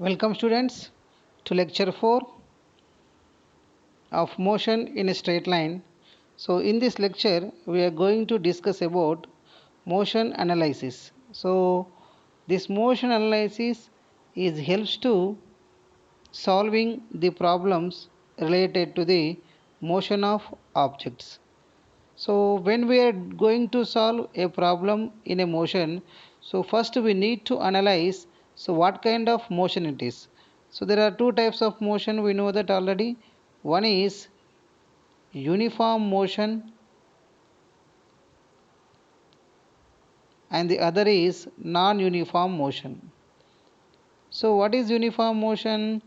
Welcome students to lecture 4 of motion in a straight line. So in this lecture we are going to discuss about motion analysis. So this motion analysis is helps to solving the problems related to the motion of objects. So when we are going to solve a problem in a motion, so first we need to analyze so what kind of motion it is. So there are two types of motion, we know that already. One is uniform motion and the other is non-uniform motion. So what is uniform motion?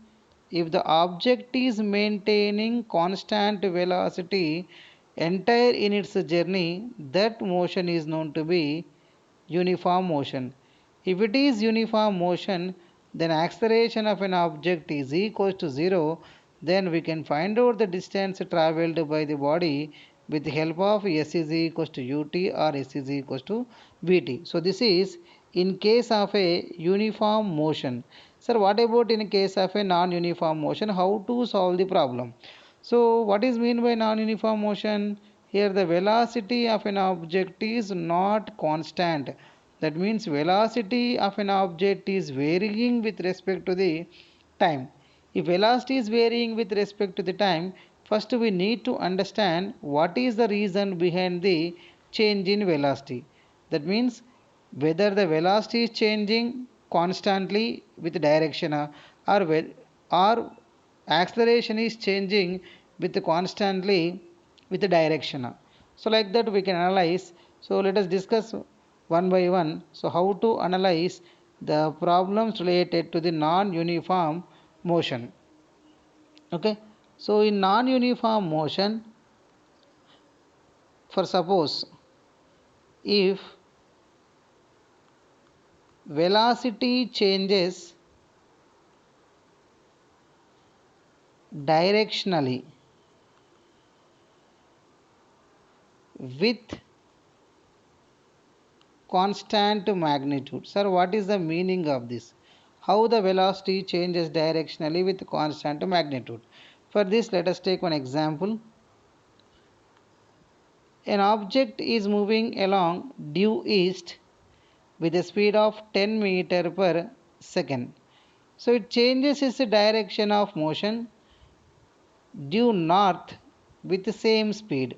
If the object is maintaining constant velocity entire in its journey, that motion is known to be uniform motion. If it is uniform motion, then acceleration of an object is equal to 0. Then we can find out the distance travelled by the body with the help of S is equal to ut or S is equal to vt. So this is in case of a uniform motion. Sir, what about in case of a non-uniform motion? How to solve the problem? So what is mean by non-uniform motion? Here the velocity of an object is not constant. That means velocity of an object is varying with respect to the time. If velocity is varying with respect to the time, first we need to understand what is the reason behind the change in velocity. That means whether the velocity is changing constantly with direction or acceleration is changing with constantly with the direction. So like that we can analyze. So let us discuss one by one. So how to analyze the problems related to the non-uniform motion. Okay. So in non-uniform motion, for suppose if velocity changes directionally with constant magnitude. Sir, what is the meaning of this? How the velocity changes directionally with constant magnitude? For this, let us take one example. An object is moving along due east with a speed of 10 meter per second. So it changes its direction of motion due north with the same speed.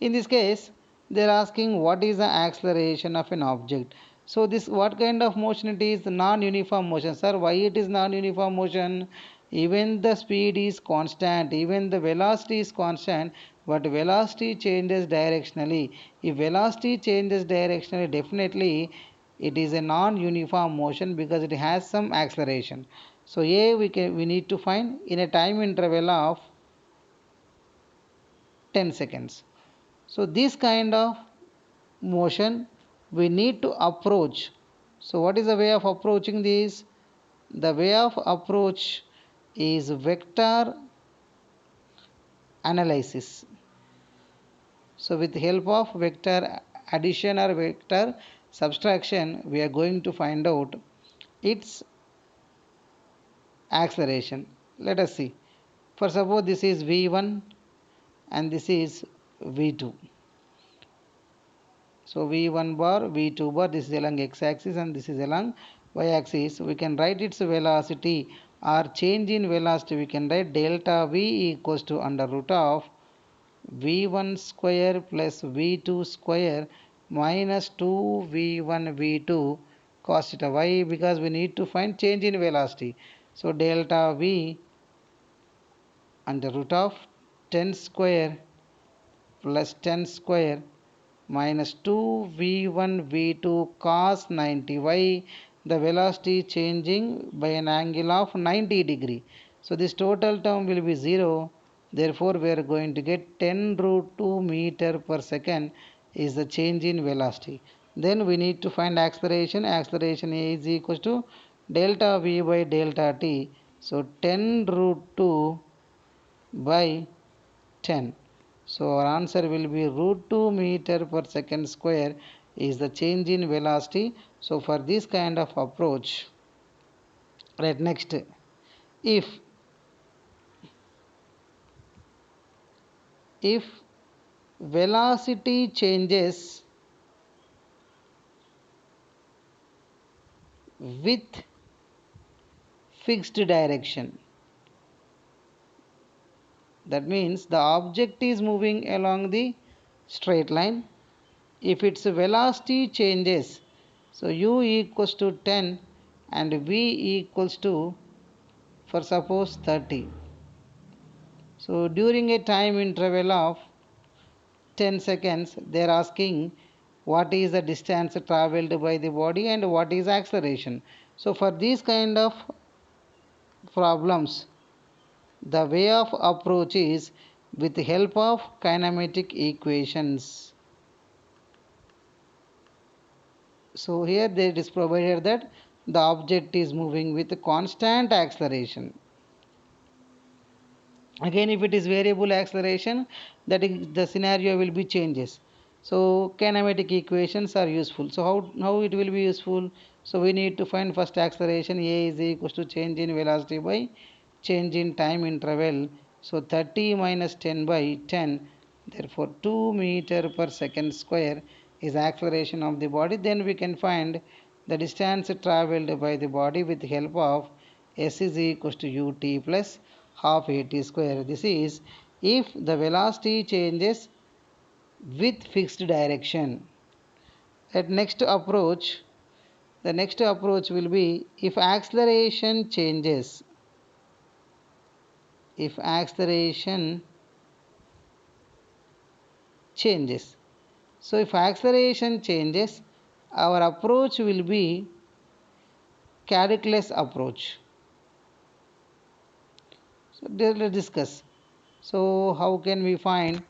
In this case, they are asking what is the acceleration of an object. So this what kind of motion it is? Non-uniform motion. Sir, why it is non-uniform motion? Even the speed is constant, even the velocity is constant, but velocity changes directionally. If velocity changes directionally, definitely it is a non-uniform motion because it has some acceleration. So A we need to find in a time interval of 10 seconds. So this kind of motion we need to approach. So what is the way of approaching this? The way of approach is vector analysis. So with the help of vector addition or vector subtraction, we are going to find out its acceleration. Let us see. For suppose this is v1 and this is v2. So v1 bar, v2 bar, this is along x-axis and this is along y-axis. We can write its velocity or change in velocity. We can write delta v equals to under root of v1 square plus v2 square minus 2v1 v2 cos theta. Why? Because we need to find change in velocity. So delta v under root of 10 square plus 10 square minus 2v1 v2 cos 90. Why? The velocity changing by an angle of 90 degree. So this total term will be 0. Therefore we are going to get 10 root 2 meter per second is the change in velocity. Then we need to find acceleration. Acceleration is equal to delta v by delta t. So 10 root 2 by 10. So our answer will be root 2 meter per second square is the change in velocity. So for this kind of approach, Right, next, if velocity changes with fixed direction, that means the object is moving along the straight line. If its velocity changes, so u equals to 10 and v equals to, for suppose, 30. So during a time interval of 10 seconds, they are asking what is the distance traveled by the body and what is acceleration. So for these kind of problems, the way of approach is with the help of kinematic equations. So here it is provided that the object is moving with constant acceleration. Again, if it is variable acceleration, that is, the scenario will be changes. So kinematic equations are useful. So how it will be useful? So we need to find first acceleration. A is equals to change in velocity by change in time interval. So 30 minus 10 by 10, therefore 2 meter per second square is acceleration of the body. Then we can find the distance traveled by the body with the help of s is equals to ut plus half at square. This is if the velocity changes with fixed direction. At next approach, the next approach will be if acceleration changes. If acceleration changes. So if acceleration changes, our approach will be calculus approach. So let's discuss. So how can we find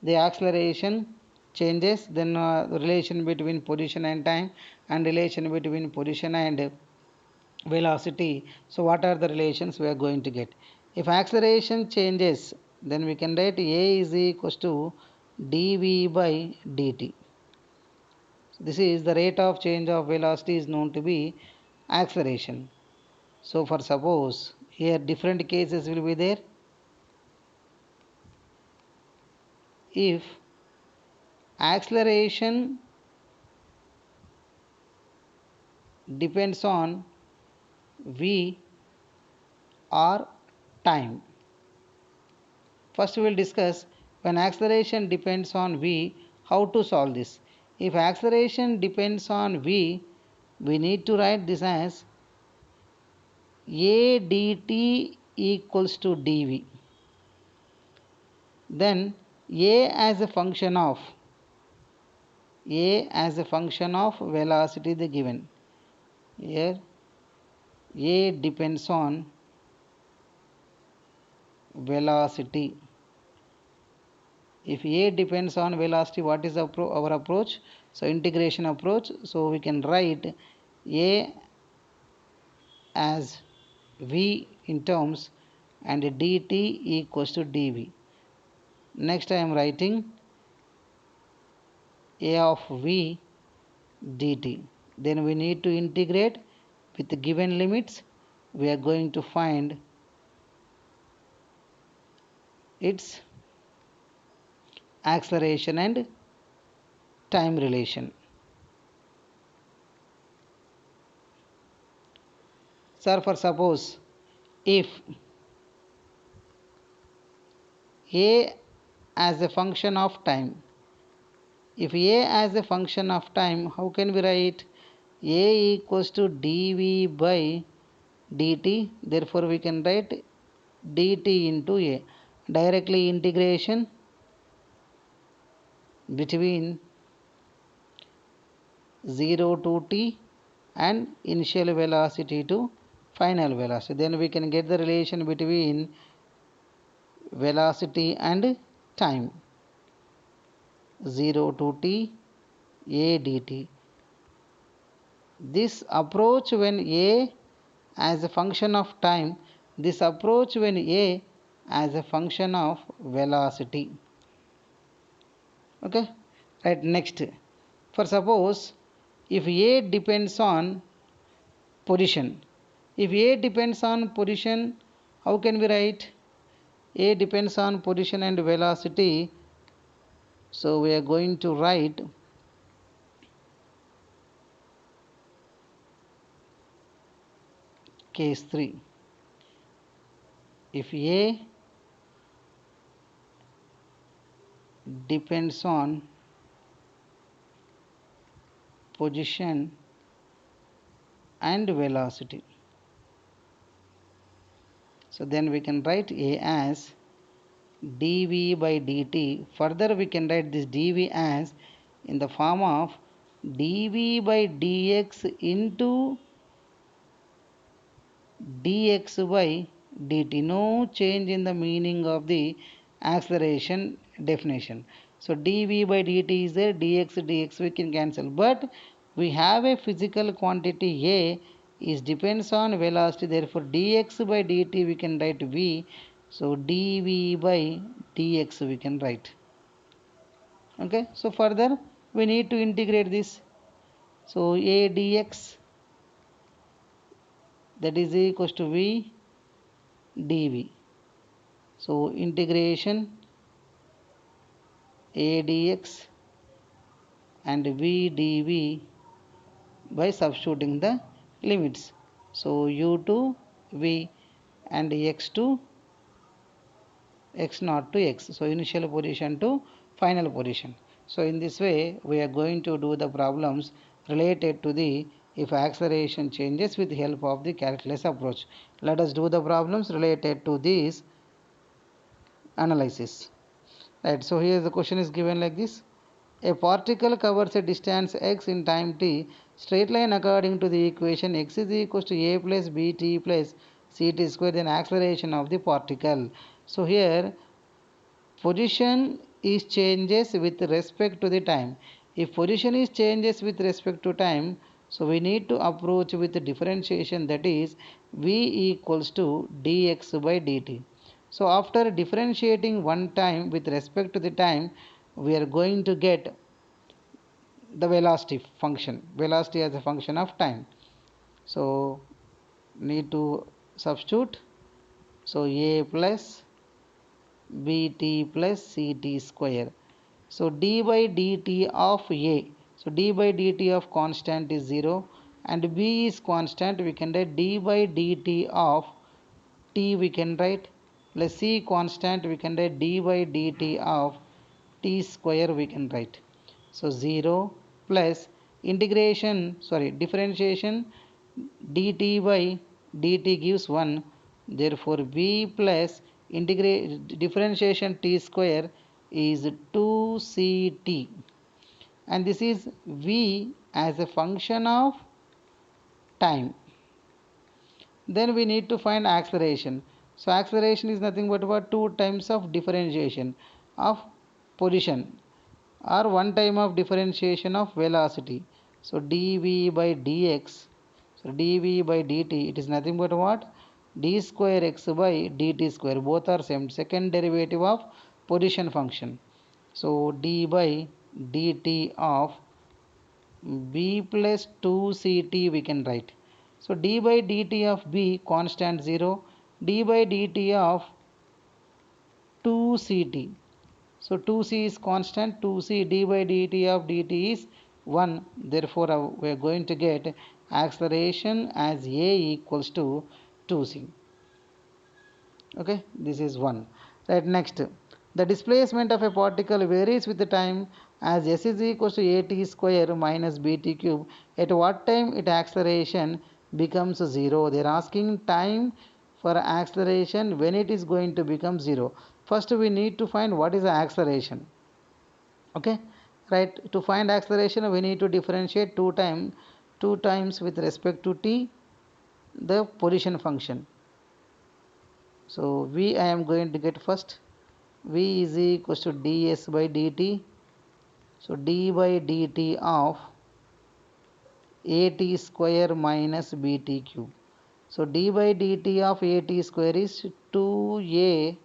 the acceleration changes, then relation between position and time, and relation between position and velocity. So what are the relations we are going to get? If acceleration changes, then we can write a is equals to dv by dt. This is the rate of change of velocity is known to be acceleration. So for suppose here different cases will be there. If acceleration depends on v or time. First we will discuss when acceleration depends on v, how to solve this. If acceleration depends on v, we need to write this as a dt equals to dv. Then a as a function of velocity the given. Here a depends on velocity. If a depends on velocity, what is our approach? So integration approach. So we can write a as v in terms and dt equals to dv. Next I am writing a of v dt. Then we need to integrate with the given limits. We are going to find its acceleration and time relation. Sir, for suppose if a as a function of time, if a as a function of time, how can we write a equals to dv by dt? Therefore we can write dt into a. Directly integration between 0 to t and initial velocity to final velocity. Then we can get the relation between velocity and time. 0 to t a dt. This approach when a as a function of time, this approach when a as a function of velocity. Okay, right, next, for suppose if a depends on position, If A depends on position, how can we write? A depends on position and velocity. So we are going to write case 3. If A depends on position and velocity, so then we can write A as dv by dt. Further we can write this dv as in the form of dv by dx into dx by dt. No change in the meaning of the acceleration definition. So dv by dt is there, dx we can cancel, but we have a physical quantity A is depends on velocity, therefore dx by dt we can write v. So dv by dx we can write. Okay, so further we need to integrate this. So a dx, that is equals to v dv. So integration a dx and v dv by substituting the limits. So u to v and x to x naught to x. So initial position to final position. So in this way we are going to do the problems related to the if acceleration changes with the help of the calculus approach. Let us do the problems related to this analysis. Right, so here the question is given like this. A particle covers a distance x in time t, straight line according to the equation x is equals to a plus bt plus ct square, then acceleration of the particle. So here position is changes with respect to the time. If position is changes with respect to time, so we need to approach with the differentiation, that is v equals to dx by dt. So after differentiating one time with respect to the time, we are going to get the velocity function, velocity as a function of time. So need to substitute. So a plus bt plus ct square. So d by dt of a, so d by dt of constant is 0 and b is constant, we can write d by dt of t we can write, plus c constant we can write d by dt of t square we can write. So 0 plus differentiation dt by dt gives 1, therefore b plus differentiation t square is 2ct, and this is v as a function of time. Then we need to find acceleration. So acceleration is nothing but what 2 times of differentiation of position or 1 time of differentiation of velocity. So dv by dx, so dv by dt, it is nothing but what d square x by dt square, both are same, second derivative of position function. So d by dt of b plus 2ct we can write. So d by dt of b constant 0, d by dt of 2ct. So 2c is constant, 2c d by dt of dt is 1. Therefore we are going to get acceleration as a equals to 2c. Okay, this is 1. Right, next. The displacement of a particle varies with the time as s is equals to at square minus bt cube. At what time its acceleration becomes 0? They are asking time for acceleration when it is going to become 0. First we need to find what is the acceleration. Okay, right, to find acceleration we need to differentiate two times with respect to t the position function. So v I am going to get first, v is equals to ds by dt. So d by dt of at square minus bt cube. So d by dt of at square is 2at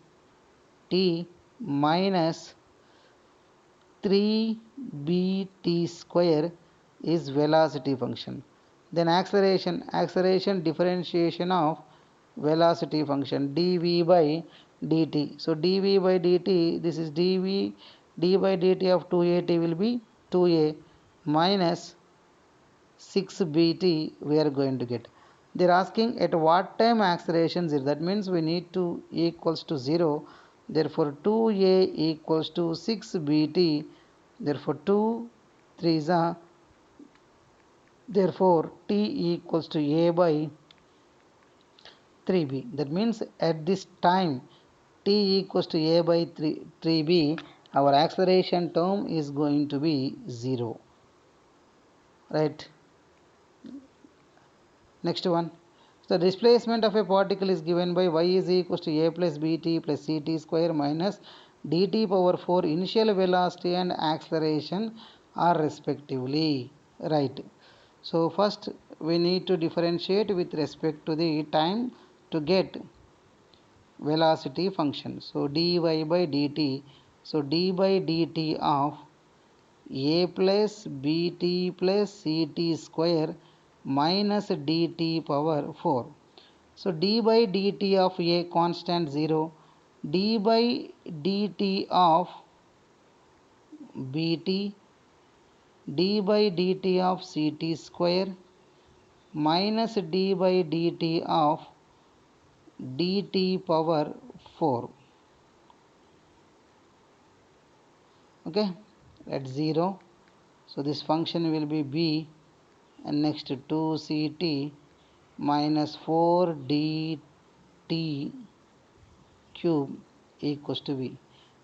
minus 3bt square is velocity function. Then acceleration differentiation of velocity function dv by dt. So dv by dt, this is d by dt of 2at will be 2a minus 6bt we are going to get. They are asking at what time acceleration 0. That means we need to equals to 0. Therefore 2a equals to 6bt. Therefore 2 3s are, therefore t equals to a by 3b. That means at this time t equals to a by 3b, our acceleration term is going to be 0. Right. Next one. So displacement of a particle is given by y is equals to a plus bt plus ct square minus dt power 4 initial velocity and acceleration are respectively. Right. So first we need to differentiate with respect to the time to get velocity function. So dy by dt. So d by dt of a plus bt plus ct square minus dt power 4. So d by dt of a constant 0, d by dt of bt, d by dt of ct square minus d by dt of dt power 4. Okay, at 0. So this function will be b, and next 2ct minus 4dt cube equals to v.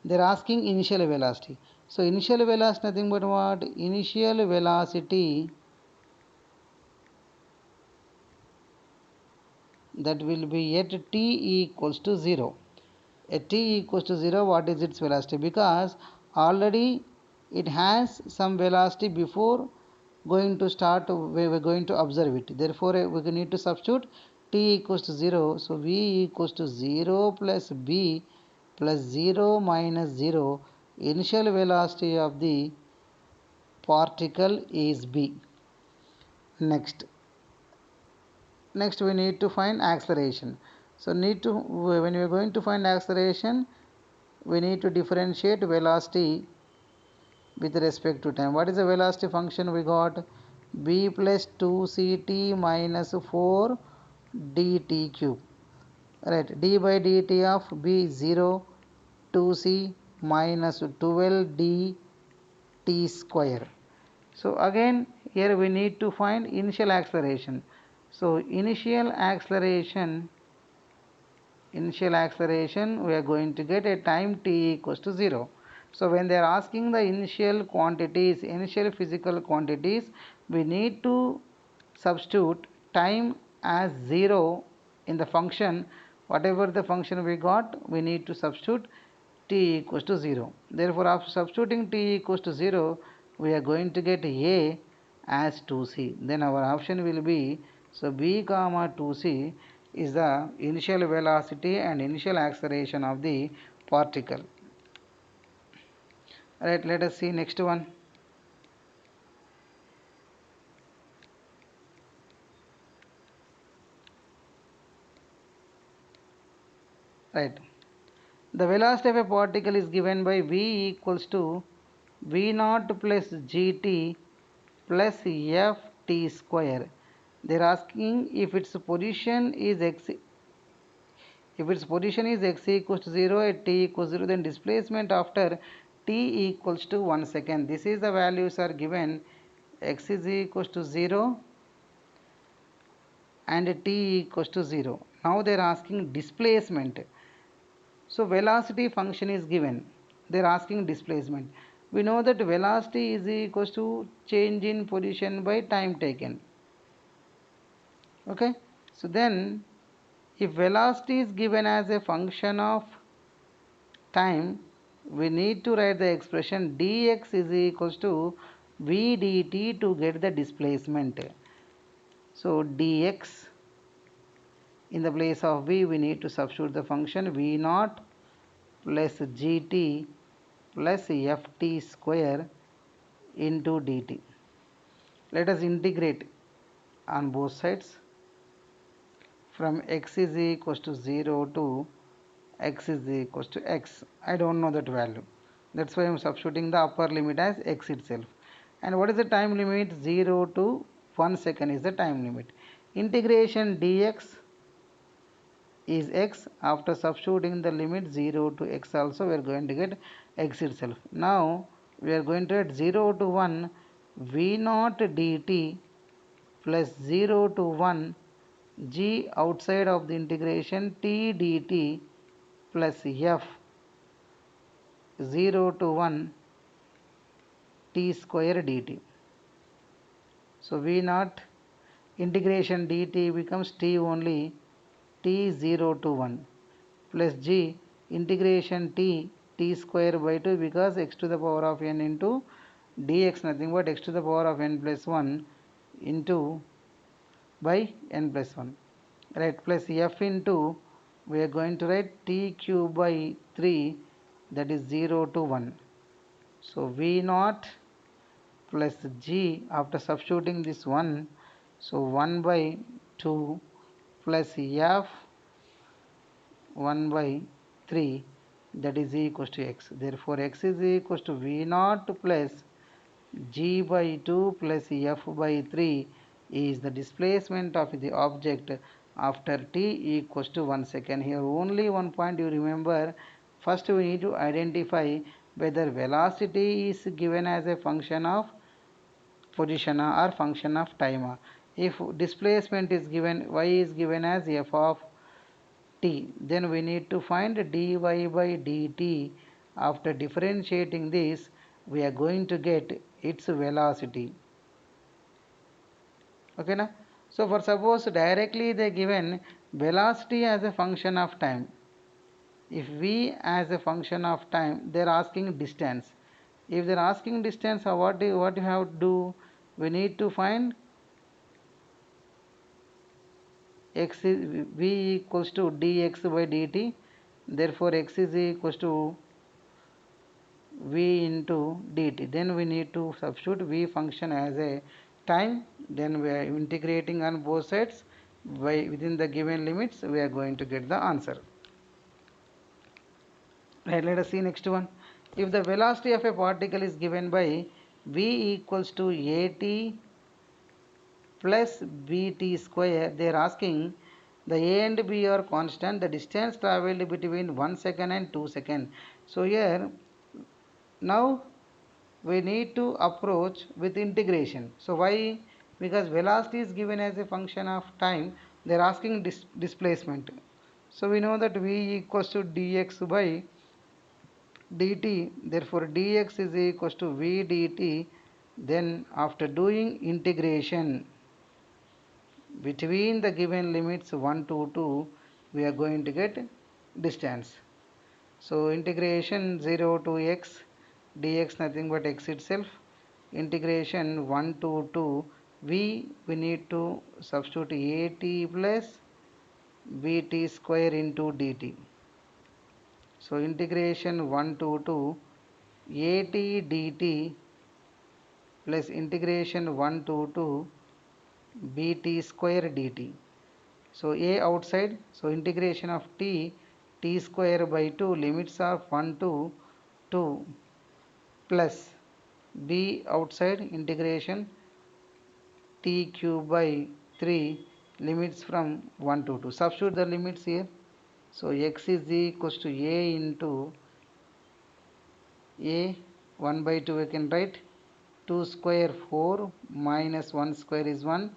They are asking initial velocity. So initial velocity nothing but what? Initial velocity that will be at t equals to 0. At t equals to 0, what is its velocity? Because already it has some velocity before going to start, we are going to observe it. Therefore we need to substitute t equals to 0. So v equals to 0 plus b plus 0 minus 0. Initial velocity of the particle is b. Next we need to find acceleration. So when we are going to find acceleration, we need to differentiate velocity with respect to time. What is the velocity function we got? B plus 2ct minus 4 dt cube. Right, d by dt of b 0, 2c minus 12 dt square. So again here we need to find initial acceleration. So initial acceleration we are going to get at time t equals to 0. So when they are asking the initial quantities, initial physical quantities, we need to substitute time as 0 in the function. Whatever the function we got, we need to substitute t equals to 0. Therefore after substituting t equals to 0, we are going to get a as 2c. Then our option will be, so b comma 2c is the initial velocity and initial acceleration of the particle. Right, let us see next one. Right, the velocity of a particle is given by v equals to v naught plus gt plus ft square. They are asking if its position is x. If its position is x equals to 0 at t equals 0, then displacement after t equals to 1 second. This is the values are given. X is equals to 0 and t equals to 0. Now they are asking displacement. So velocity function is given. They are asking displacement. We know that velocity is equals to change in position by time taken. Okay. So then if velocity is given as a function of time, we need to write the expression dx is equals to v dt to get the displacement. So dx, in the place of v, we need to substitute the function v naught plus gt plus ft square into dt. Let us integrate on both sides from x is equals to 0 to x is equals to x. I don't know that value. That's why I am substituting the upper limit as x itself. And what is the time limit? 0 to 1 second is the time limit. Integration dx is x. After substituting the limit 0 to x also, we are going to get x itself. Now we are going to get 0 to 1 v naught dt plus 0 to 1 g outside of the integration t dt plus f 0 to 1 t square dt. So v naught integration dt becomes t only, t 0 to 1 plus g integration t square by 2, because x to the power of n into dx nothing but x to the power of n plus 1 into by n plus 1, right, plus f into, we are going to write t cube by 3, that is 0 to 1. So v naught plus g, after substituting this 1, so 1 by 2 plus f 1 by 3, that is equals to x. Therefore x is equals to v naught plus g by 2 plus f by 3 is the displacement of the object after t equals to 1 second. Here only one point you remember. First we need to identify whether velocity is given as a function of position or function of time. If displacement is given, y is given as f of t, then we need to find dy by dt. After differentiating this, we are going to get its velocity. Okay na? So for suppose directly they given velocity as a function of time. If v as a function of time, they are asking distance. If they are asking distance, what you have to do? We need to find x is v equals to dx by dt. Therefore x is equals to v into dt. Then we need to substitute v function as a time. Then we are integrating on both sides by within the given limits. We are going to get the answer. Right, let us see next one. If the velocity of a particle is given by v equals to at plus bt square, they are asking the a and b are constant, the distance travelled between 1 second and 2 seconds. So here now we need to approach with integration. So why? Because velocity is given as a function of time, they are asking displacement. So we know that v equals to dx by dt, therefore dx is equals to v dt. Then after doing integration between the given limits 1 to 2, we are going to get distance. So integration 0 to x dx nothing but x itself, integration 1 to 2 we need to substitute at plus bt square into dt. So integration 1 to 2 at dt plus integration 1 to 2 bt square dt. So a outside, so integration of t square by 2, limits are 1 to 2 plus b outside, integration t cube by 3, limits from 1 to 2. Substitute the limits here. So x is equals to a into a 1 by 2 we can write, 2 square 4 minus 1 square is 1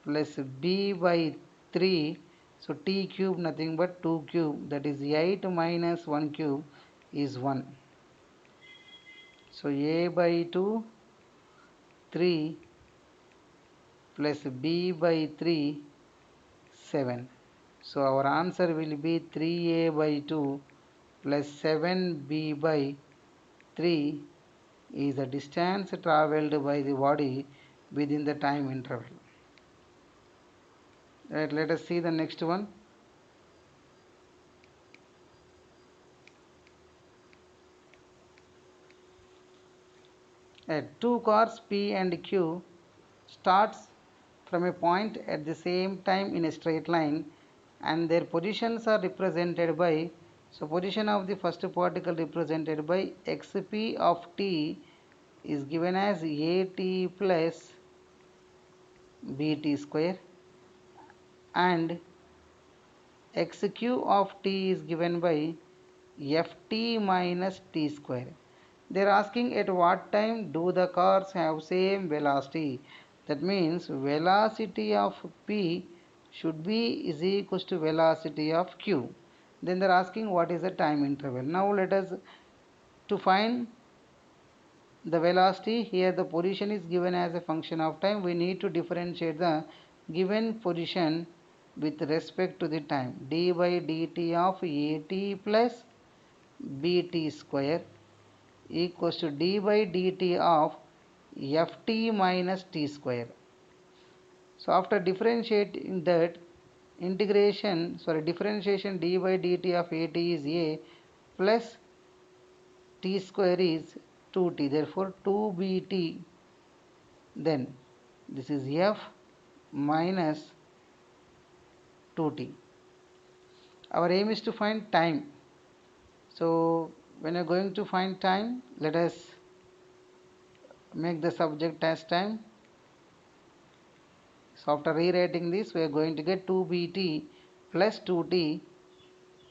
plus b by 3, so t cube nothing but 2 cube, that is 8 minus 1 cube is 1. So a by 2 3 plus b by 3 7. So our answer will be 3a by 2 plus 7b by 3 is the distance travelled by the body within the time interval. Right, let us see the next one. Two cars P and Q starts from a point at the same time in a straight line, and their positions are represented by, so position of the first particle represented by xp of t is given as at plus bt square, and xq of t is given by ft minus t square. They are asking at what time do the cars have same velocity. That means velocity of p should be is equals to velocity of q. Then they are asking what is the time interval. Now let us to find the velocity. Here the position is given as a function of time. We need to differentiate the given position with respect to the time. D by dt of at plus bt square equals to d by dt of ft minus t square. So after differentiating that, differentiation d by dt of at is a plus t square is 2t, therefore 2bt, then this is f minus 2t. Our aim is to find time. So when you're going to find time, let us make the subject as time. So after rewriting this, we are going to get 2bt plus 2t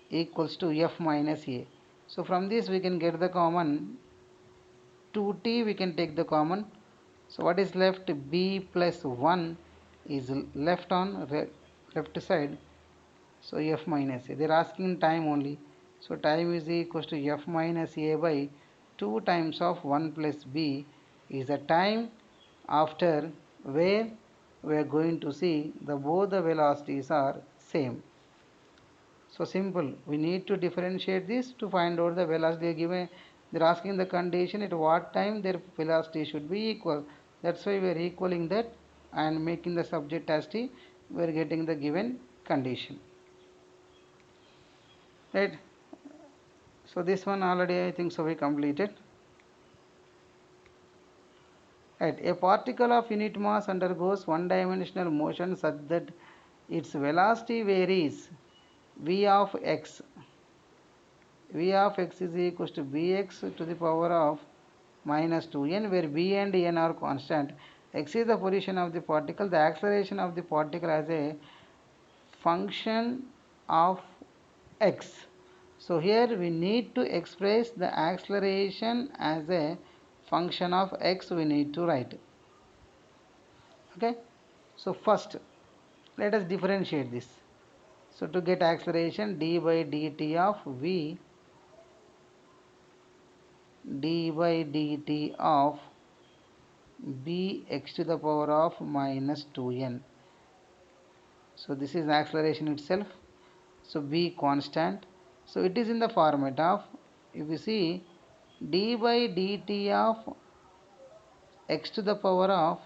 equals to f minus a. So from this we can get the common 2t, we can take the common. So what is left? B plus 1 is left on left side. So f minus a. They are asking time only. So time is equals to f minus a by 2 times of 1 plus b is the time after where we are going to see the both the velocities are same. So simple. We need to differentiate this to find out the velocity given. They are asking the condition at what time their velocity should be equal. That's why we are equaling that and making the subject as t. We are getting the given condition. Right. So this one already I think so we completed. Right. A particle of unit mass undergoes one-dimensional motion such that its velocity varies v of x. V of x is equals to bx to the power of minus 2n, where b and n are constant. X is the position of the particle. The acceleration of the particle as a function of x. So here we need to express the acceleration as a function of x. We need to write. Okay. So first let us differentiate this. So to get acceleration, d by dt of v, d by dt of b x to the power of minus 2n. So this is acceleration itself. So b constant. So it is in the format of, if you see, d by dt of x to the power of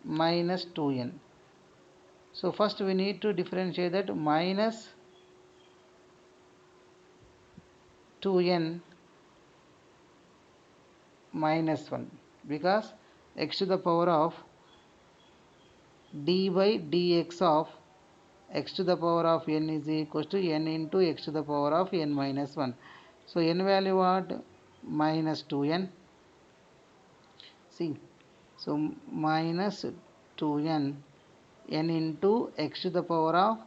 minus 2n. So first we need to differentiate that minus 2n minus 1, because x to the power of d by dx of x to the power of n is equal to n into x to the power of n minus 1. So n value what? Minus 2n. See, so minus 2n, n into x to the power of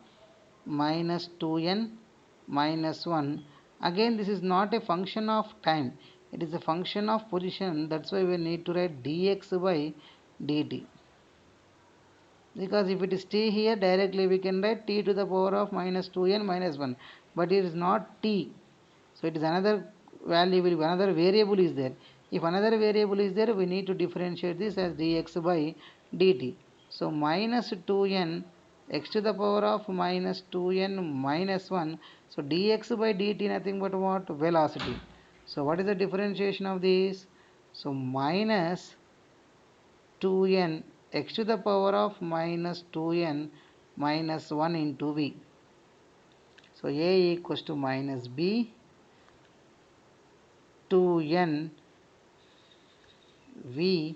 minus 2n minus 1. Again this is not a function of time, it is a function of position. That's why we need to write dx by dt, because if it is t here, directly we can write t to the power of minus 2n minus 1, but it is not t. So it is another value, another variable is there. If another variable is there, we need to differentiate this as dx by dt. So minus 2n x to the power of minus 2n minus 1. So dx by dt nothing but what? Velocity. So what is the differentiation of this? So minus 2n x to the power of minus 2n minus 1 into v. So a equals to minus b 2n v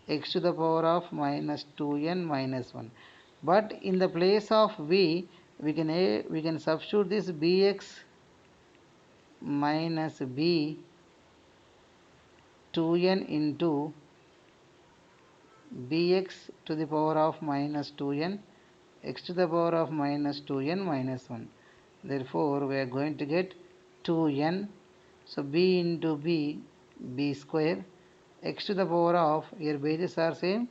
x to the power of minus 2n minus 1. But in the place of v, we can substitute this bx minus b 2n into bx to the power of minus 2n x to the power of minus 2n minus 1. Therefore, we are going to get 2n. So, b into b, b square, x to the power of, here bases are same,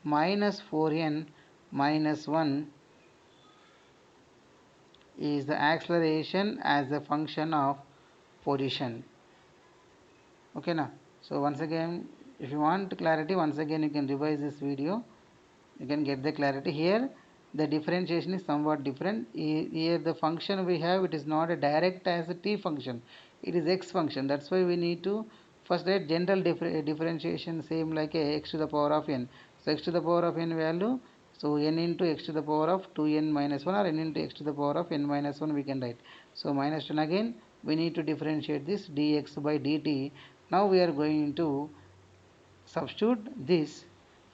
minus 4n minus 1 is the acceleration as a function of position. Okay, now. So, once again, if you want clarity, once again you can revise this video. You can get the clarity here. The differentiation is somewhat different. Here the function we have, it is not a direct as a t function, it is x function. That's why we need to first write general differentiation same like a x to the power of n. So x to the power of n value, so n into x to the power of 2n minus 1 or n into x to the power of n minus 1 we can write. So minus 1 again we need to differentiate this dx by dt. Now we are going to substitute this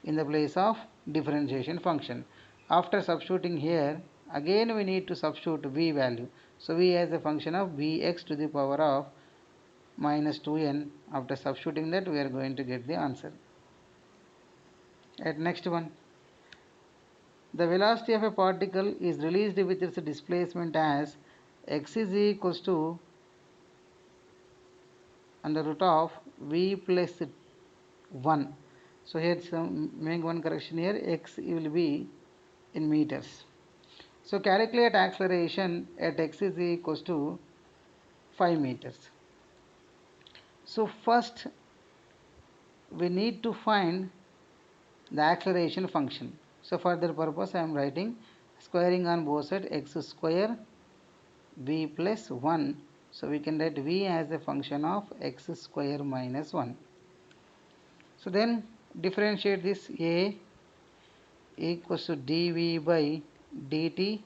in the place of differentiation function. After substituting here, again we need to substitute v value. So v as a function of bx to the power of minus 2n. After substituting that, we are going to get the answer. At next one, the velocity of a particle is released with its displacement as x is equals to under root of v plus 1. So here make one correction here, x will be in meters. So calculate acceleration at x is equals to 5 meters. So first we need to find the acceleration function. So for that purpose I am writing squaring on both sides x square v plus 1. So we can write v as a function of x square minus 1. So then differentiate this a equals to dv by dt.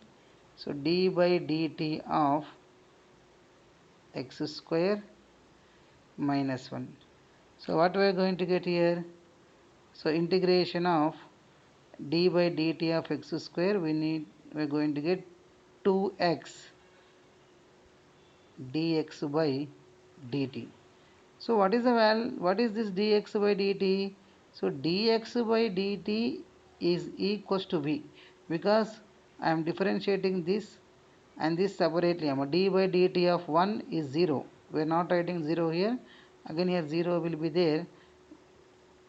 So d by dt of x square minus 1. So what we are going to get here? So integration of d by dt of x square, we are going to get 2x dx by dt. So what is this dx by dt? So dx by dt is equals to v, because I am differentiating this and this separately. D by dt of 1 is 0. We are not writing 0 here. Again here 0 will be there.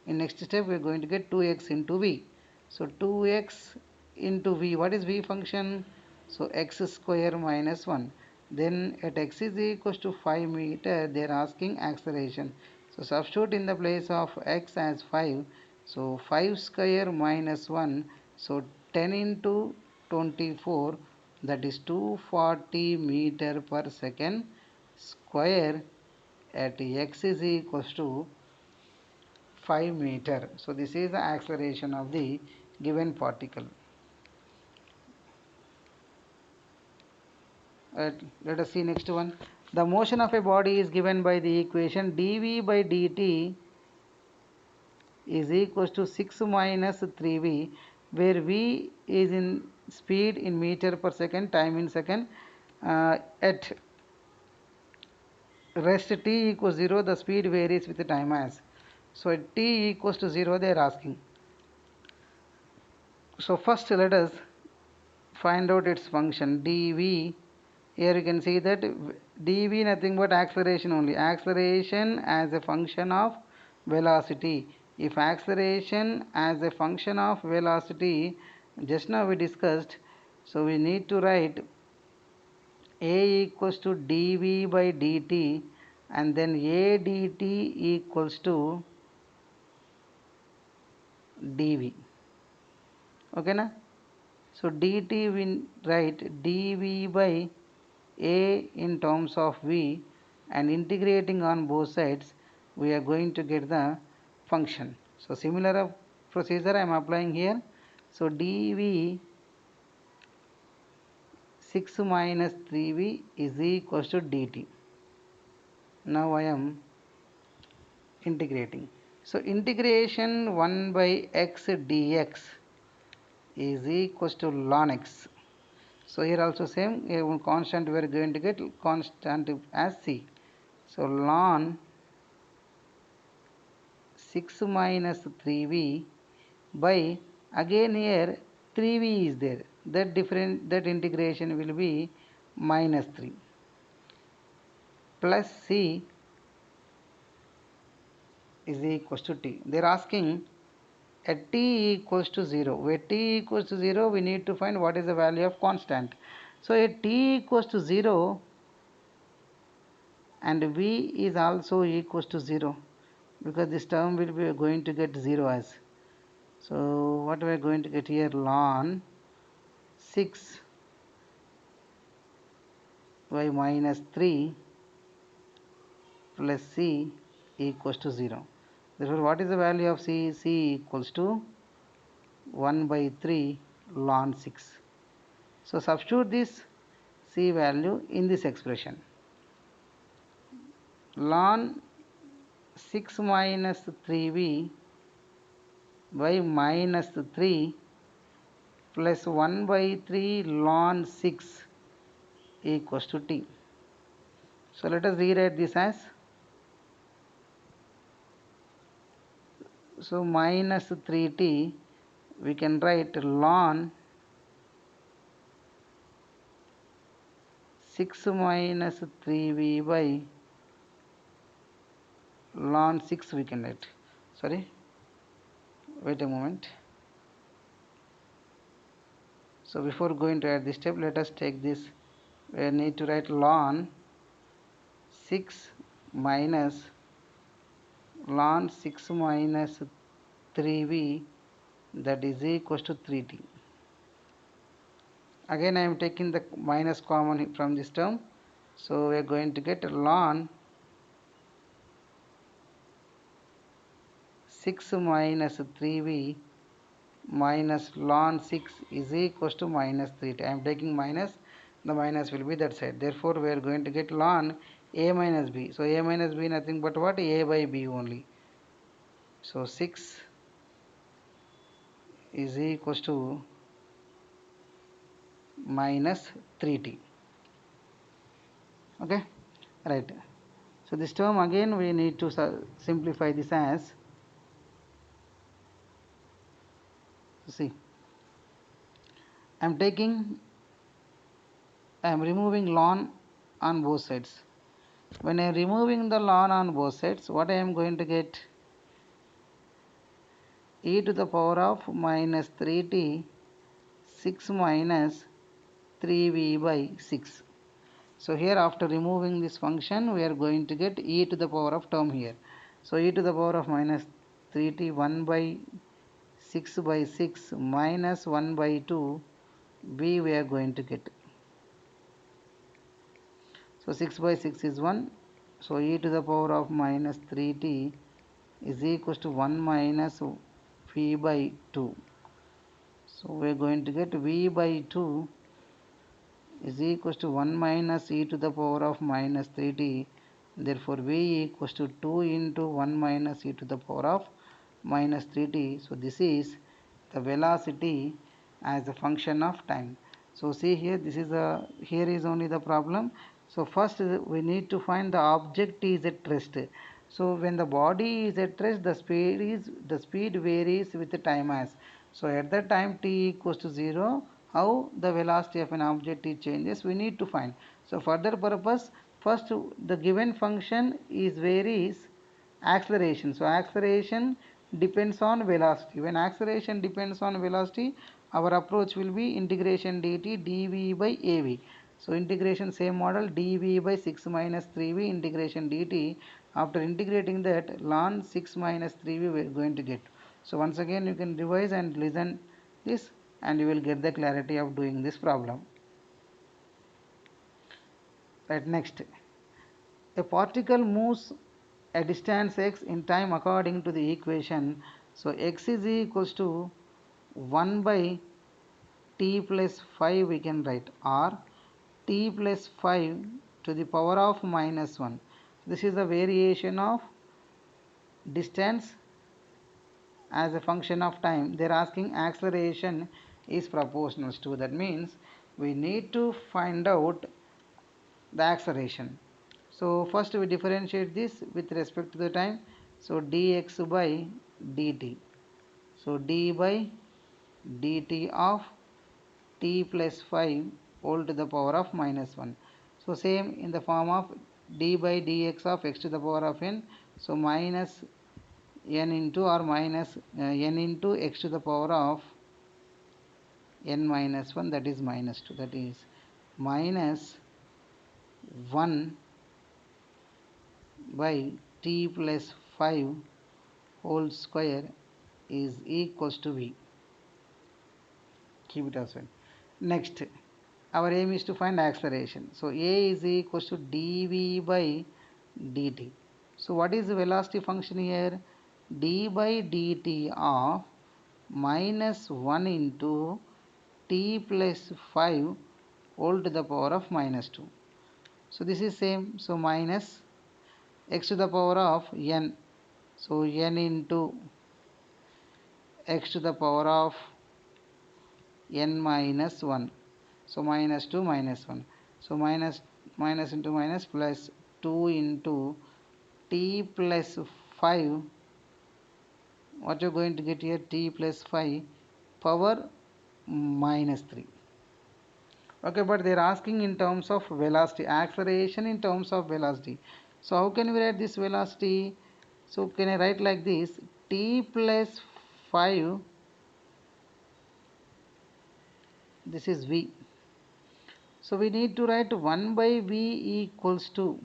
In next step we are going to get 2x into v. So 2x into v. What is v function? So x square minus 1. Then at x is equals to 5 meter, they are asking acceleration. So substitute in the place of x as 5. So 5 square minus 1. So 10 into 24, that is 240 meter per second square at x is equals to 5 meter. So this is the acceleration of the given particle. Let us see next one. The motion of a body is given by the equation dv by dt is equals to 6 minus 3v, where v is in speed in meter per second, time in second. At rest t equals 0, the speed varies with the time as. So at t equals to 0 they are asking. So first let us find out its function dv. Here you can see that dv nothing but acceleration only. Acceleration as a function of velocity. If acceleration as a function of velocity, just now we discussed, so we need to write a equals to dv by dt, and then a dt equals to dv. Okay na? So dt we write dv by a in terms of v, and integrating on both sides we are going to get the function. So similar procedure I am applying here. So dv 6 minus 3v is equals to dt. Now I am integrating. So integration 1 by x dx is equals to ln x. So here also same, here one constant we are going to get constant as c. So ln 6 minus 3v by, again here 3v is there, that integration will be minus 3 plus c is equals to t. They are asking at t equals to 0. Where t equals to 0, we need to find what is the value of constant. So at t equals to 0 and v is also equals to 0, because this term will be going to get 0 as. So what we are going to get here, ln 6 by minus 3 plus c equals to 0. Therefore, what is the value of c? C equals to 1 by 3 ln 6. So substitute this c value in this expression. Ln 6 minus 3v by minus 3 plus 1 by 3 ln 6 equals to t. So let us rewrite this as, so minus 3t, we can write ln 6 minus 3v by ln 6 we can write. Sorry, wait a moment. So before going to add this step, let us take this. We need to write ln 6 minus ln 6 minus 3v, that is equals to 3t. Again I am taking the minus common from this term, so we are going to get ln 6 minus 3v minus ln 6 is equals to minus 3t. I am taking minus, the minus will be that side. Therefore we are going to get ln a minus b. So a minus b nothing but what? A by b only. So 6 is equals to minus 3t. Okay, right. So this term again we need to simplify this as, see, I am removing ln on both sides. When I am removing the ln on both sides, what I am going to get? E to the power of minus 3t 6 minus 3v by 6. So here after removing this function, we are going to get e to the power of term here. So e to the power of minus 3t 1 by 6 by 6 minus 1 by 2 b we are going to get. So 6 by 6 is 1. So e to the power of minus 3t is equals to 1 minus v by 2. So we are going to get v by 2 is equals to 1 minus e to the power of minus 3t. Therefore v equals to 2 into 1 minus e to the power of minus 3t. So this is the velocity as a function of time. So see here, this is here is only the problem. So first we need to find the object is at rest. So when the body is at rest, the speed varies with the time as. So at that time t equals to 0, how the velocity of an object is changes, we need to find. So for that purpose, first the given function is varies acceleration. So acceleration depends on velocity. When acceleration depends on velocity, our approach will be integration dt dv by av. So integration same model, dv by 6 minus 3v integration dt. After integrating that, ln 6 minus 3v we are going to get. So once again you can revise and listen this, and you will get the clarity of doing this problem. Right, next, a particle moves a distance x in time according to the equation. So x is equals to 1 by t plus 5 we can write, or t plus 5 to the power of minus 1. This is the variation of distance as a function of time. They're asking acceleration is proportional to. That means we need to find out the acceleration. So first we differentiate this with respect to the time. So dx by dt. So d by dt of t plus 5 whole to the power of minus 1. So same in the form of d by dx of x to the power of n. So minus n into or minus n into x to the power of n minus 1, that is minus 2, that is minus 1 by t plus 5 whole square is equals to v. Keep it as well. Next, our aim is to find acceleration. So a is equals to dv by dt. So what is the velocity function here? D by dt of minus 1 into t plus 5 whole to the power of minus 2. So this is same. So minus x to the power of n. So n into x to the power of n minus 1. So minus 2 minus 1. So minus into minus plus 2 into t plus 5. What you're going to get here? T plus 5 power minus 3. Okay, but they're asking in terms of velocity, acceleration in terms of velocity. So how can we write this velocity? So can I write like this? T plus 5, this is v. So we need to write 1 by v equals to,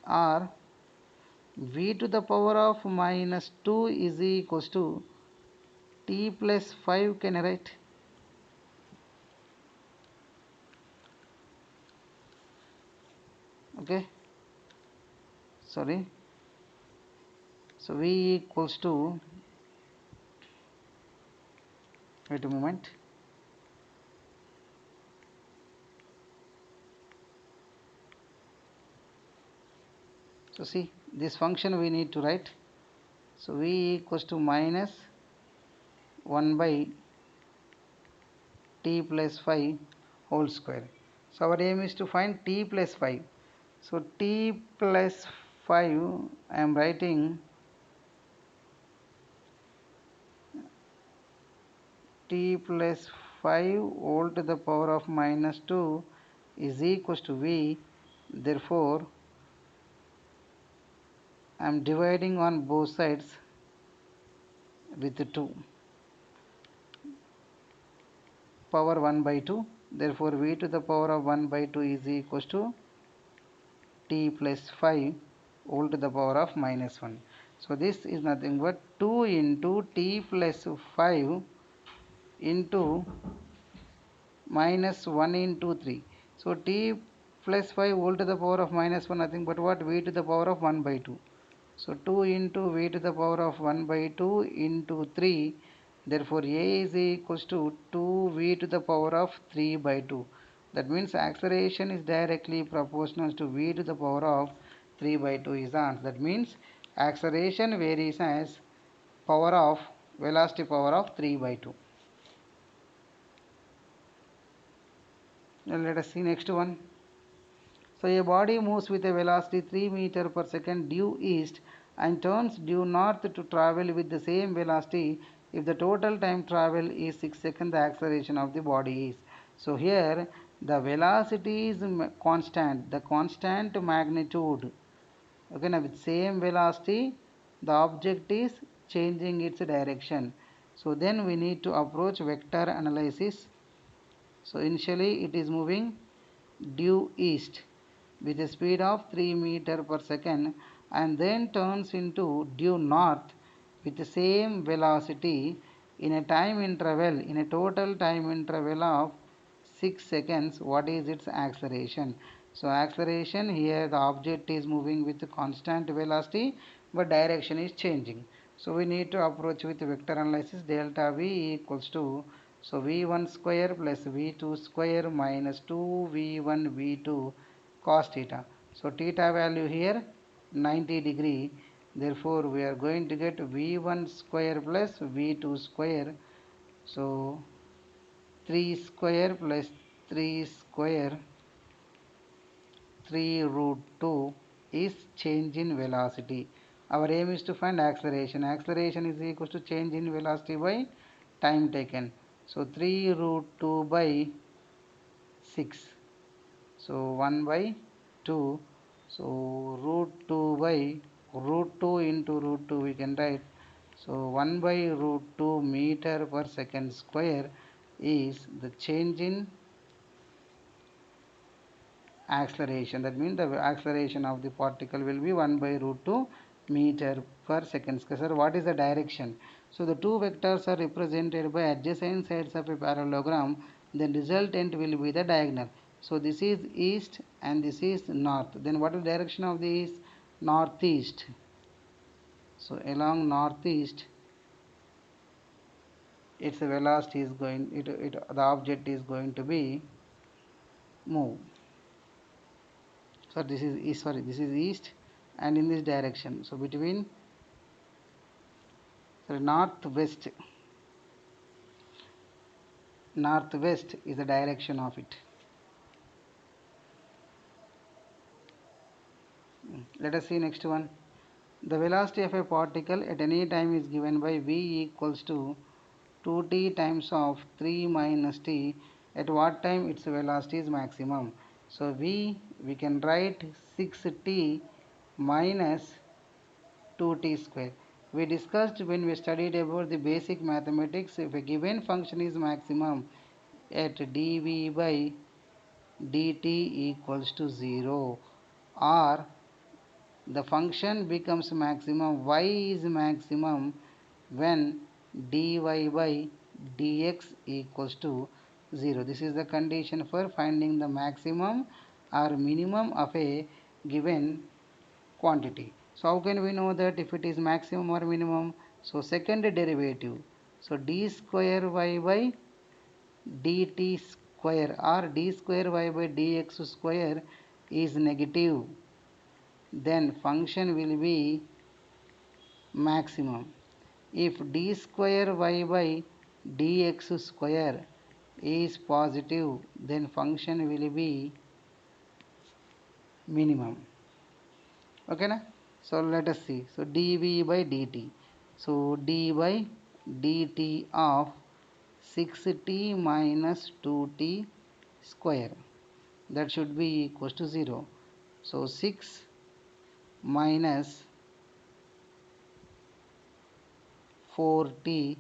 or v to the power of minus 2 is equals to t plus 5. Can I write? Okay, sorry. So v equals to, wait a moment. So see, this function we need to write. So v equals to minus 1 by t plus 5 whole square. So our aim is to find t plus 5. So t plus 5, I am writing t plus 5 whole to the power of minus 2 is equals to v. Therefore I am dividing on both sides with 2, power 1 by 2. Therefore v to the power of 1 by 2 is equals to t plus 5 whole to the power of minus 1. So this is nothing but 2 into t plus 5 into minus 1 into 3. So t plus 5 whole to the power of minus 1, nothing but what? V to the power of 1 by 2. So 2 into v to the power of 1 by 2 into 3. Therefore a is equals to 2v to the power of 3 by 2. That means acceleration is directly proportional to v to the power of 3 by 2 is the answer. That means acceleration varies as power of velocity power of 3 by 2. Now let us see next one. So a body moves with a velocity 3 meter per second due east and turns due north to travel with the same velocity. If the total time travel is 6 seconds, the acceleration of the body is. So here the velocity is constant, the constant magnitude. Okay, now with same velocity, the object is changing its direction. So then we need to approach vector analysis. So initially it is moving due east with a speed of 3 meter per second and then turns into due north with the same velocity in a time interval, in a total time interval of 6 seconds. What is its acceleration? So acceleration, here the object is moving with constant velocity but direction is changing. So we need to approach with vector analysis. Delta v equals to, so v1 square plus v2 square minus 2v1 v2 cos theta. So theta value here 90 degree Therefore we are going to get v1 square plus v2 square. So 3 square plus 3 square 3 root 2 is change in velocity. Our aim is to find acceleration. Acceleration is equal to change in velocity by time taken. So 3 root 2 by 6. So 1 by 2. So root 2 by root 2 into root 2 we can write. So 1 by root 2 meter per second square is the change in acceleration. That means the acceleration of the particle will be 1 by root 2 meter per second square. Sir, what is the direction? So the two vectors are represented by adjacent sides of a parallelogram. Then resultant will be the diagonal. So this is east and this is north. Then what is the direction of this? Northeast. So along northeast, its velocity is going. The object is going to be move. So this is east. Sorry, this is east, and in this direction. So between northwest is the direction of it. Let us see next one. The velocity of a particle at any time is given by v equals to 2t times of 3 minus t. At what time its velocity is maximum? So we can write 6t minus 2t square. We discussed when we studied about the basic mathematics, if a given function is maximum at dv by dt equals to 0, or the function becomes maximum, y is maximum when dy by dx equals to 0. This is the condition for finding the maximum or minimum of a given quantity. So how can we know that if it is maximum or minimum? So second derivative. So d square y by dt square or d square y by dx square is negative, then function will be maximum. If d square y by dx square is positive, then function will be minimum. Okay na? So let us see. So dv by dt. So d by dt of 6t minus 2t square, that should be equals to 0. So 6 minus 4t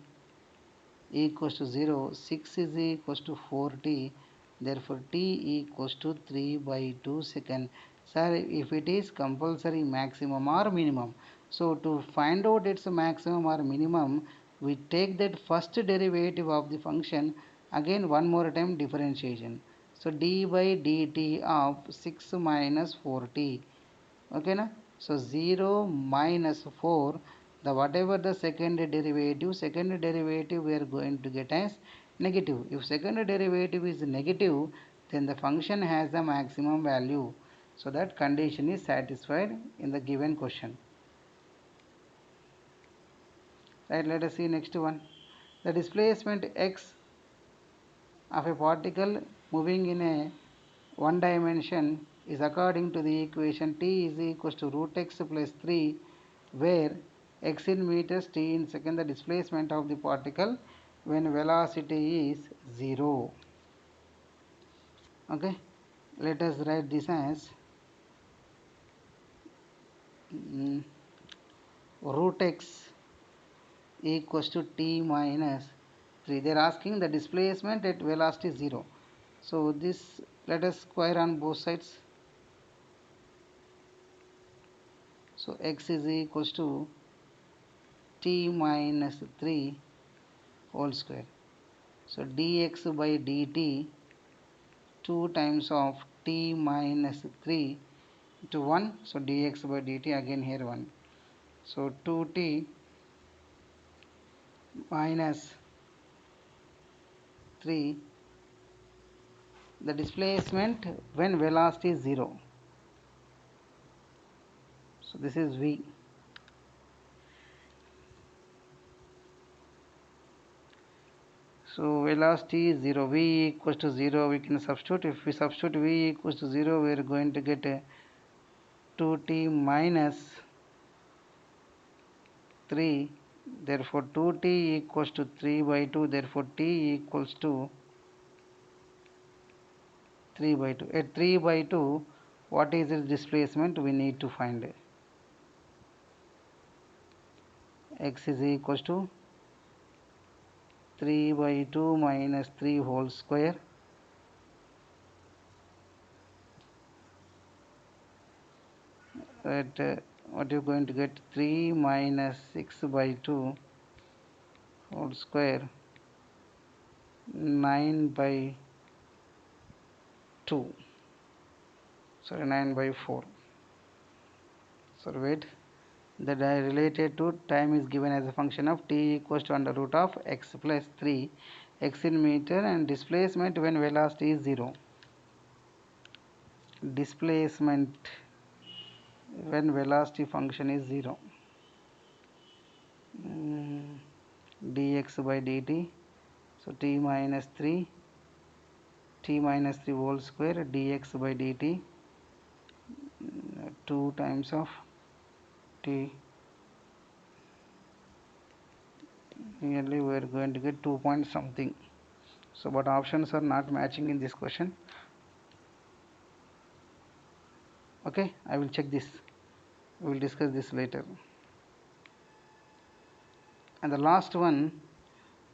equals to 0. 6 is equals to 4t. Therefore t equals to 3 by 2 second. Sir, if it is compulsory maximum or minimum, so to find out its maximum or minimum, we take that first derivative of the function, again one more time differentiation. So d by dt of 6 minus 4t. Okay na? So 0 minus 4, the whatever the second derivative we are going to get as negative. If second derivative is negative, then the function has the maximum value. So that condition is satisfied in the given question. Right, let us see next one. The displacement x of a particle moving in a one dimension is according to the equation t is equals to root x plus 3, where x in meters, t in second, the displacement of the particle when velocity is 0. Okay, let us write this as root x equals to t minus 3. They are asking the displacement at velocity 0. So this, let us square on both sides. So x is equals to t minus 3 whole square. So dx by dt 2 times of t minus 3 to 1. So dx by dt, again here 1. So 2t minus 3, the displacement when velocity is 0. So this is v. So velocity is 0, v equals to 0, we can substitute. If we substitute v equals to 0, we are going to get 2t minus 3, therefore 2t equals to 3 by 2, therefore t equals to 3 by 2. At 3 by 2, what is its displacement? We need to find. X is equals to 3 by 2 minus 3 whole square. At what you're going to get, 3 minus 6 by 2 whole square, 9 by 2, sorry, 9 by 4. So wait, the related to time is given as a function of t equals to under root of x plus 3, x in meter, and displacement when velocity is 0. Displacement when velocity function is 0. Dx by dt, so t minus 3 whole square dx by dt, 2 times of t, nearly we are going to get 2 point something. So but options are not matching in this question. Okay, I will check this, we will discuss this later. And the last one,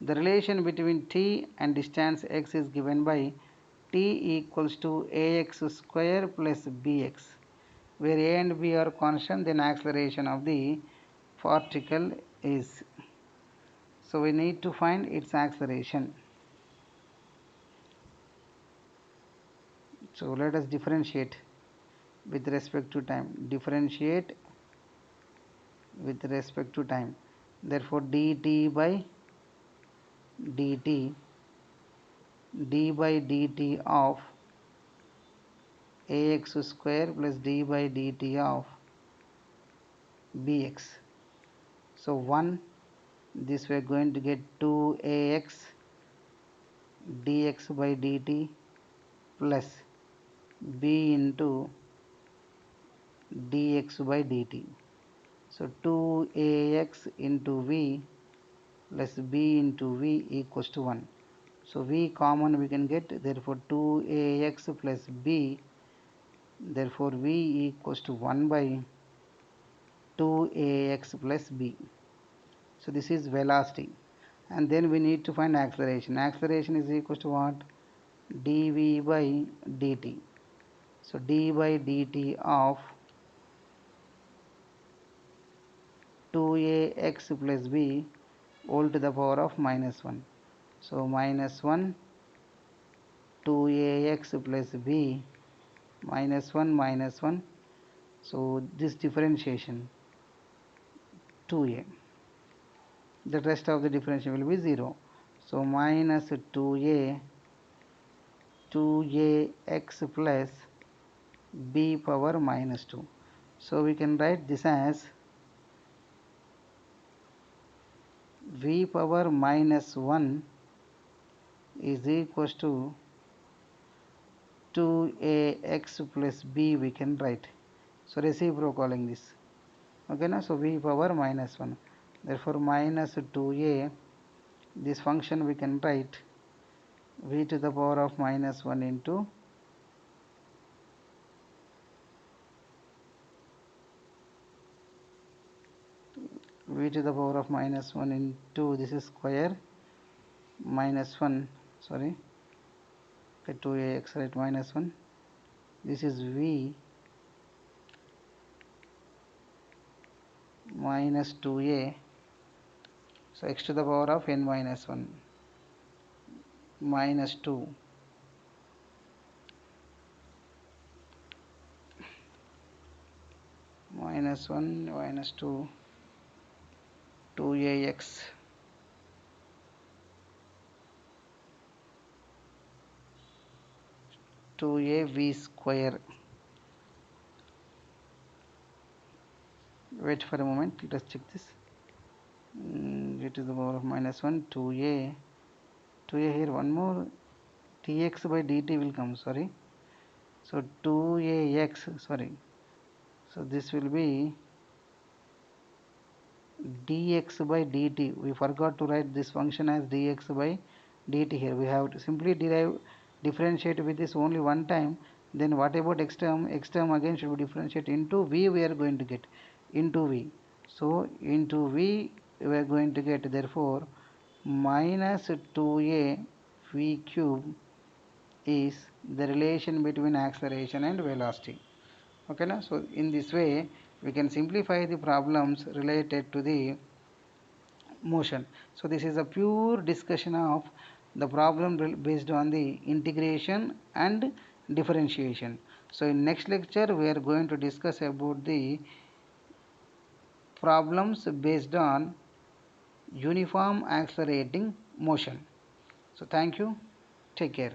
the relation between t and distance x is given by t equals to ax square plus bx, where a and b are constant, then acceleration of the particle is. So we need to find its acceleration. So let us differentiate with respect to time. Differentiate with respect to time. Therefore dt by dt, d by dt of ax square plus d by dt of bx. So 1, this we are going to get 2ax dx by dt plus b into dx by dt. So 2ax into v plus b into v equals to 1. So v common we can get, therefore 2ax plus b, therefore v equals to 1 by 2ax plus b. So this is velocity, and then we need to find acceleration. Acceleration is equals to what? Dv by dt. So d by dt of 2ax plus b all to the power of minus 1. So minus 1 2ax plus b minus 1. So this differentiation 2a, the rest of the differentiation will be 0. So minus 2ax plus b power minus 2. So we can write this as v power minus 1 is equals to 2ax plus b we can write. So reciprocaling this. Okay, now so v power minus 1. Therefore minus 2a, this function we can write v to the power of minus 1 into v to the power of minus 1 into this is square minus 1, sorry, okay, 2ax, right, minus 1, this is v minus 2a, so x to the power of n minus 1 minus 2 minus 1 minus 2 2ax to a v square. Wait for a moment, let us check this. V to the power of minus 1 2a 2a here, one more dx by dt will come, sorry. So 2ax, sorry. So this will be dx by dt. We forgot to write this function as dx by dt here. We have to simply differentiate with this only one time. Then what about x term? X term again should be differentiated into v. We are going to get into v. So into v we are going to get, therefore minus 2a v cube is the relation between acceleration and velocity. Okay na? So in this way we can simplify the problems related to the motion. So this is a pure discussion of the problem based on the integration and differentiation. So in next lecture we are going to discuss about the problems based on uniform accelerating motion. So thank you, take care.